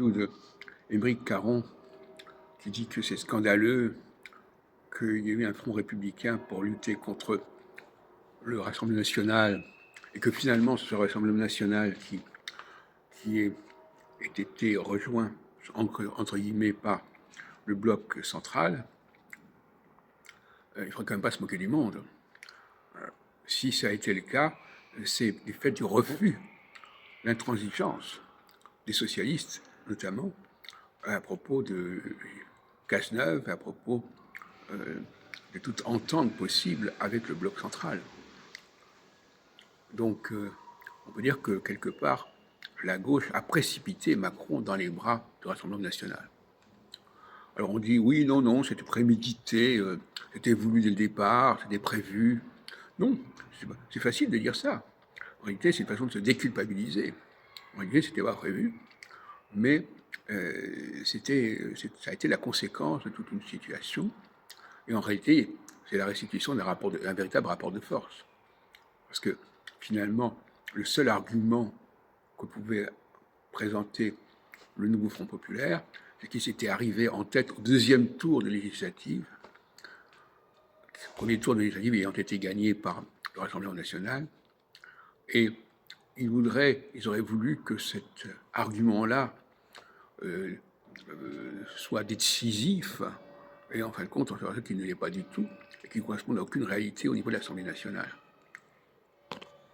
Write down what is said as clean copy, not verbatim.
ou de Émeric Caron qui dit que c'est scandaleux qu'il y ait eu un front républicain pour lutter contre le Rassemblement national et que finalement ce Rassemblement national qui ait été rejoint entre guillemets par le bloc central, il ne faudrait quand même pas se moquer du monde. Si ça a été le cas, c'est du fait du refus, l'intransigeance des socialistes, notamment, à propos de Cazeneuve, à propos de toute entente possible avec le bloc central. Donc, on peut dire que quelque part, la gauche a précipité Macron dans les bras du Rassemblement national. Alors on dit oui, non, non, c'était prémédité, c'était voulu dès le départ, c'était prévu. Non, c'est facile de dire ça. En réalité, c'est une façon de se déculpabiliser. En réalité, c'était pas prévu, mais ça a été la conséquence de toute une situation. Et en réalité, c'est la restitution d'un véritable rapport de force. Parce que finalement, le seul argument que pouvait présenter le nouveau Front populaire, c'est qu'il s'était arrivé en tête au deuxième tour de législative, le premier tour de législative ayant été gagné par le Rassemblement national, et ils auraient voulu que cet argument-là soit décisif, et en fin de compte, on s'est rendu compte qu'il ne l'est pas du tout, et qu'il ne correspond à aucune réalité au niveau de l'Assemblée nationale.